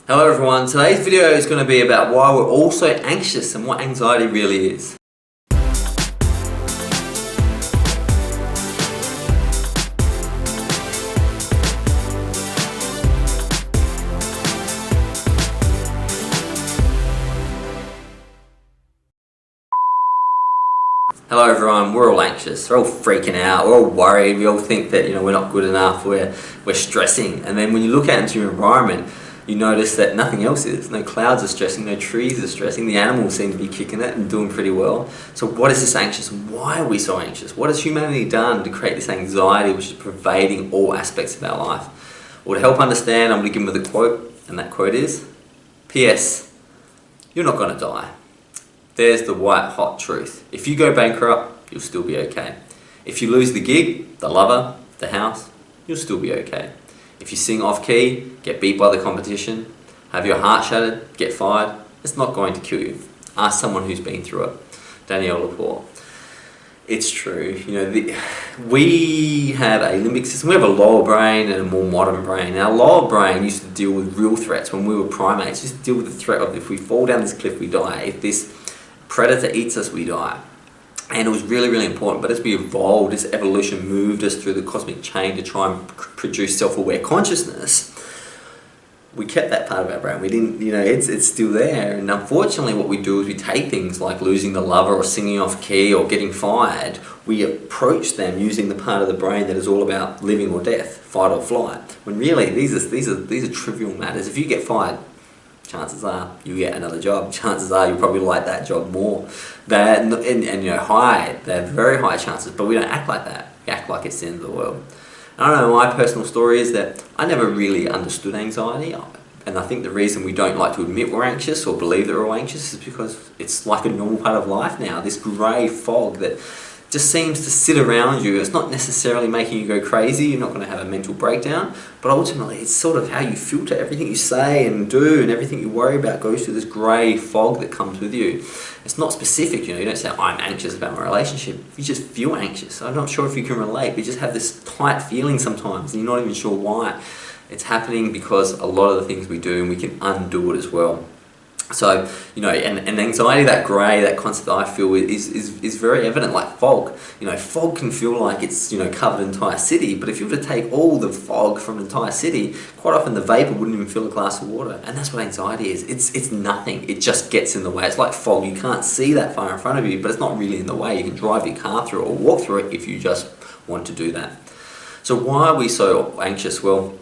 Hello everyone, today's video is going to be about why we're all so anxious and what anxiety really is. Hello everyone, we're all anxious, we're all freaking out, we're all worried, we all think that we're not good enough, we're stressing, and then when you look out into your environment you notice that nothing else is. No clouds are stressing, no trees are stressing, the animals seem to be kicking it and doing pretty well. So what is this anxious? Why are we so anxious? What has humanity done to create this anxiety which is pervading all aspects of our life? Well, to help understand, I'm going to give them the quote, and that quote is, P.S. You're not going to die. There's the white hot truth. If you go bankrupt, you'll still be okay. If you lose the gig, the lover, the house, you'll still be okay. If you sing off key, get beat by the competition, have your heart shattered, get fired, it's not going to kill you. Ask someone who's been through it. Danielle Laporte. It's true. We have a limbic system. We have a lower brain and a more modern brain. Our lower brain used to deal with real threats when we were primates. Used to deal with the threat of if we fall down this cliff, we die. If this predator eats us, we die. And it was really, really important. But as we evolved, as evolution moved us through the cosmic chain to try and produce self-aware consciousness, we kept that part of our brain. We didn't, it's still there. And unfortunately, what we do is we take things like losing the lover or singing off key or getting fired. We approach them using the part of the brain that is all about living or death, fight or flight. When really, these are trivial matters. If you get fired, chances are you get another job. Chances are you probably like that job more. They're very high chances, but we don't act like that. We act like it's the end of the world. I don't know, my personal story is that I never really understood anxiety, and I think the reason we don't like to admit we're anxious or believe that we're all anxious is because it's like a normal part of life now, this grey fog that just seems to sit around you. It's not necessarily making you go crazy, you're not going to have a mental breakdown, but ultimately it's sort of how you filter everything you say and do, and everything you worry about goes through this grey fog that comes with you. It's not specific, you don't say, I'm anxious about my relationship. You just feel anxious. I'm not sure if you can relate, but you just have this tight feeling sometimes and you're not even sure why. It's happening because a lot of the things we do, and we can undo it as well. So, and anxiety, that grey, that concept that I feel is very evident, like fog. Fog can feel like it's, covered an entire city, but if you were to take all the fog from an entire city, quite often the vapour wouldn't even fill a glass of water. And that's what anxiety is. It's nothing. It just gets in the way. It's like fog. You can't see that far in front of you, but it's not really in the way. You can drive your car through it or walk through it if you just want to do that. So why are we so anxious? Well,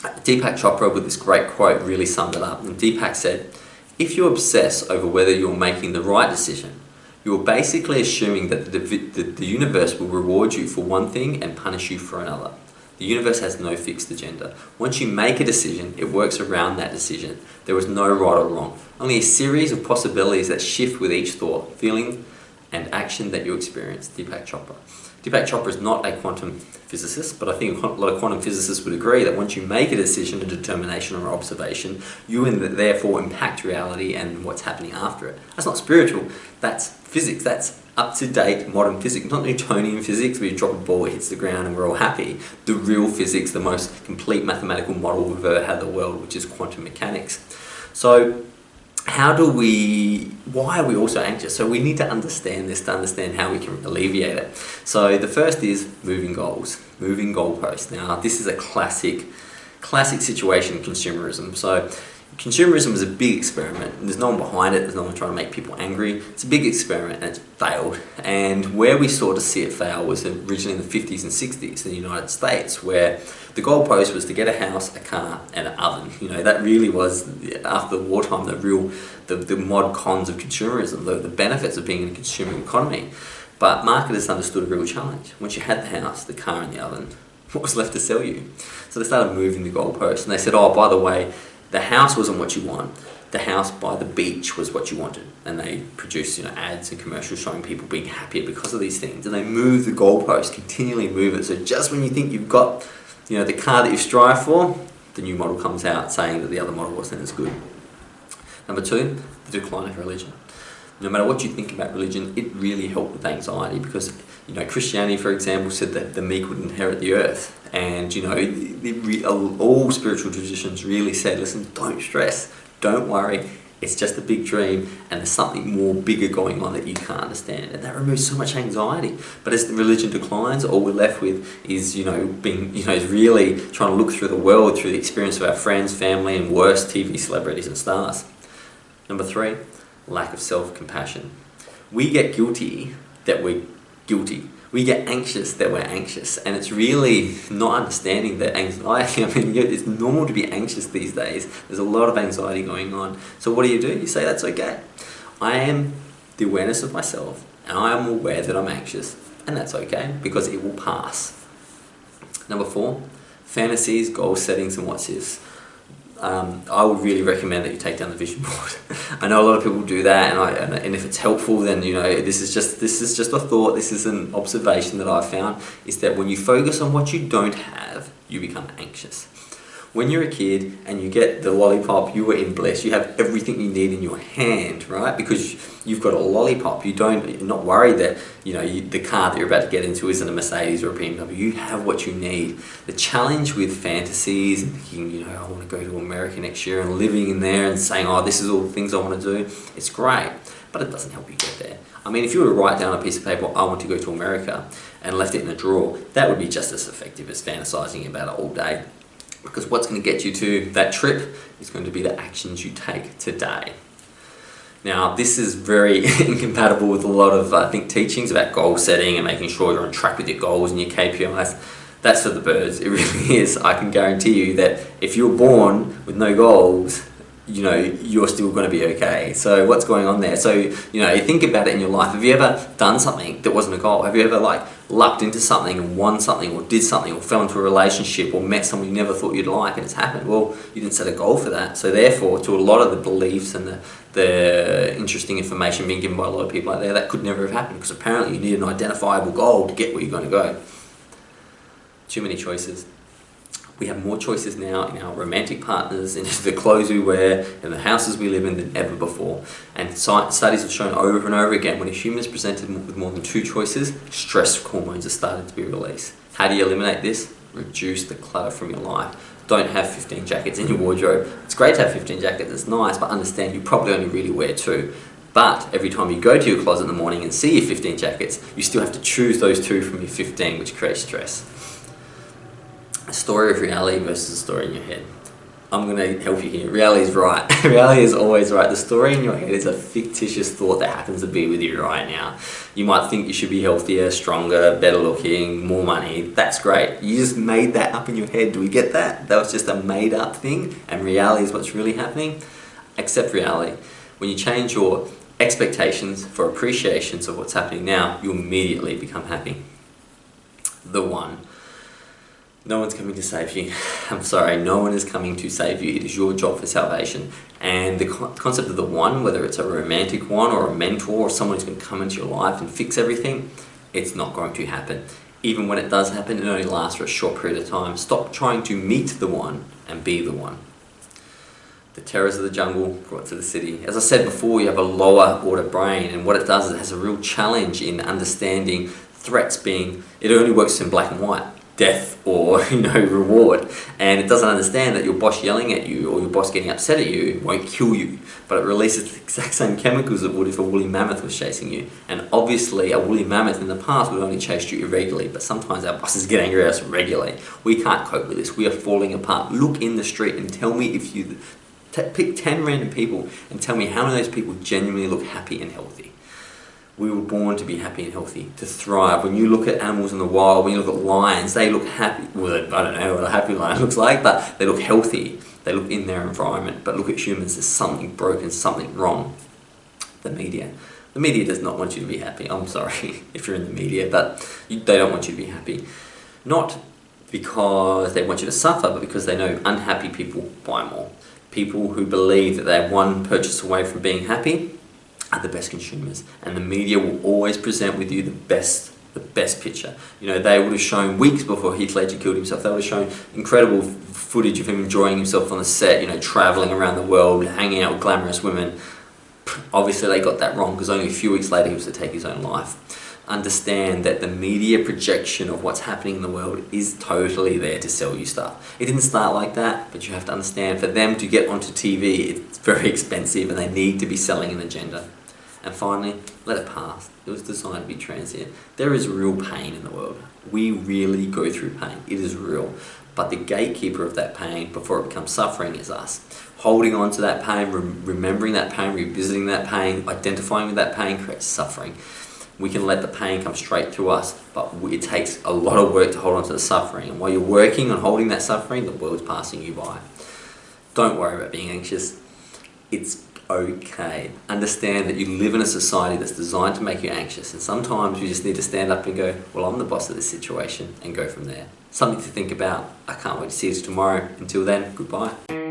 Deepak Chopra with this great quote really summed it up. And Deepak said, if you obsess over whether you're making the right decision, you're basically assuming that the universe will reward you for one thing and punish you for another. The universe has no fixed agenda. Once you make a decision, it works around that decision. There is no right or wrong. Only a series of possibilities that shift with each thought, feeling, and action that you experience. Deepak Chopra. Deepak Chopra is not a quantum physicist, but I think a lot of quantum physicists would agree that once you make a decision, a determination or observation, you and therefore impact reality and what's happening after it. That's not spiritual, that's physics, that's up-to-date modern physics, not Newtonian physics where you drop a ball, it hits the ground and we're all happy. The real physics, the most complete mathematical model we've ever had in the world, which is quantum mechanics. So, why are we also anxious? So we need to understand this to understand how we can alleviate it. So the first is moving goals, moving goalposts. Now this is a classic situation in consumerism. So consumerism is a big experiment. There's no one behind it, there's no one trying to make people angry. It's a big experiment and it's failed. And where we sort of see it fail was originally in the 50s and 60s in the United States, where the goalpost was to get a house, a car, and an oven. That really was, after the wartime, the mod cons of consumerism, the benefits of being in a consumer economy. But marketers understood a real challenge. Once you had the house, the car, and the oven, what was left to sell you? So they started moving the goalposts, and they said, oh, by the way, the house wasn't what you want. The house by the beach was what you wanted. And they produced ads and commercials showing people being happier because of these things. And they move the goalpost, continually move it. So just when you think you've got the car that you strive for, the new model comes out saying that the other model wasn't as good. Number two, the decline of religion. No matter what you think about religion, it really helped with anxiety because Christianity, for example, said that the meek would inherit the earth. And, all spiritual traditions really said, listen, don't stress, don't worry, it's just a big dream and there's something more bigger going on that you can't understand. And that removes so much anxiety. But as the religion declines, all we're left with is, is really trying to look through the world, through the experience of our friends, family, and worse, TV celebrities and stars. Number 3, lack of self-compassion. We get guilty that we're guilty. We get anxious that we're anxious, and it's really not understanding that anxiety, it's normal to be anxious these days. There's a lot of anxiety going on. So what do? You say that's okay. I am the awareness of myself, and I am aware that I'm anxious, and that's okay, because it will pass. Number 4, fantasies, goal settings, and what's ifs. I would really recommend that you take down the vision board. I know a lot of people do that, and if it's helpful, then this is just a thought. This is an observation that I've found, is that when you focus on what you don't have, you become anxious. When you're a kid and you get the lollipop, you are in bliss. You have everything you need in your hand, right? Because you've got a lollipop. You're not worried that the car that you're about to get into isn't a Mercedes or a BMW. You have what you need. The challenge with fantasies and thinking, I want to go to America next year and living in there and saying, this is all the things I want to do. It's great, but it doesn't help you get there. If you were to write down a piece of paper, I want to go to America, and left it in a drawer, that would be just as effective as fantasizing about it all day. Because what's going to get you to that trip is going to be the actions you take today. Now, this is very incompatible with a lot of, teachings about goal setting and making sure you're on track with your goals and your KPIs. That's for the birds. It really is. I can guarantee you that if you're born with no goals, you're still going to be okay. So what's going on there? So, think about it in your life. Have you ever done something that wasn't a goal? Have you ever lucked into something and won something, or did something, or fell into a relationship, or met someone you never thought you'd like, and it's happened? Well, you didn't set a goal for that. So therefore, to a lot of the beliefs and the interesting information being given by a lot of people out there, that could never have happened, because apparently you need an identifiable goal to get where you're going to go. Too many choices. We have more choices now in our romantic partners, in the clothes we wear, in the houses we live in than ever before. And studies have shown over and over again, when a human is presented with more than 2 choices, stress hormones are starting to be released. How do you eliminate this? Reduce the clutter from your life. Don't have 15 jackets in your wardrobe. It's great to have 15 jackets, it's nice, but understand you probably only really wear 2. But every time you go to your closet in the morning and see your 15 jackets, you still have to choose those 2 from your 15, which creates stress. A story of reality versus a story in your head. I'm going to help you here. Reality is right. Reality is always right. The story in your head is a fictitious thought that happens to be with you right now. You might think you should be healthier, stronger, better looking, more money. That's great. You just made that up in your head. Do we get that? That was just a made up thing, and reality is what's really happening. Accept reality. When you change your expectations for appreciations of what's happening now, you immediately become happy. The one. No one's coming to save you. I'm sorry, no one is coming to save you. It is your job for salvation. And the concept of the one, whether it's a romantic one or a mentor or someone who's going to come into your life and fix everything, it's not going to happen. Even when it does happen, it only lasts for a short period of time. Stop trying to meet the one and be the one. The terrors of the jungle brought to the city. As I said before, you have a lower order brain, and what it does is it has a real challenge in understanding threats being, it only works in black and white. Death or reward, and it doesn't understand that your boss yelling at you or your boss getting upset at you won't kill you, but it releases the exact same chemicals it would if a woolly mammoth was chasing you. And obviously a woolly mammoth in the past would only chase you irregularly, but sometimes our bosses get angry at us regularly. We can't cope with this. We are falling apart. Look in the street and tell me if you pick 10 random people and tell me how many of those people genuinely look happy and healthy. We were born to be happy and healthy, to thrive. When you look at animals in the wild, when you look at lions, they look happy. Well, I don't know what a happy lion looks like, but they look healthy. They look in their environment. But look at humans, there's something broken, something wrong. The media. The media does not want you to be happy. I'm sorry if you're in the media, but they don't want you to be happy. Not because they want you to suffer, but because they know unhappy people buy more. People who believe that they're one purchase away from being happy are the best consumers, and the media will always present with you the best picture. They would have shown weeks before Heath Ledger killed himself, they would have shown incredible footage of him enjoying himself on the set, traveling around the world, hanging out with glamorous women. Obviously they got that wrong, because only a few weeks later he was to take his own life. understand that the media projection of what's happening in the world is totally there to sell you stuff. It didn't start like that, but you have to understand for them to get onto TV, it's very expensive and they need to be selling an agenda. And finally, let it pass. It was designed to be transient. There is real pain in the world. We really go through pain. It is real. But the gatekeeper of that pain before it becomes suffering is us. Holding on to that pain, remembering that pain, revisiting that pain, identifying with that pain creates suffering. We can let the pain come straight to us, but it takes a lot of work to hold on to the suffering. And while you're working on holding that suffering, the world's passing you by. Don't worry about being anxious. It's okay. Understand that you live in a society that's designed to make you anxious, and sometimes you just need to stand up and go, well, I'm the boss of this situation, and go from there. Something to think about. I can't wait to see you tomorrow. Until then, goodbye.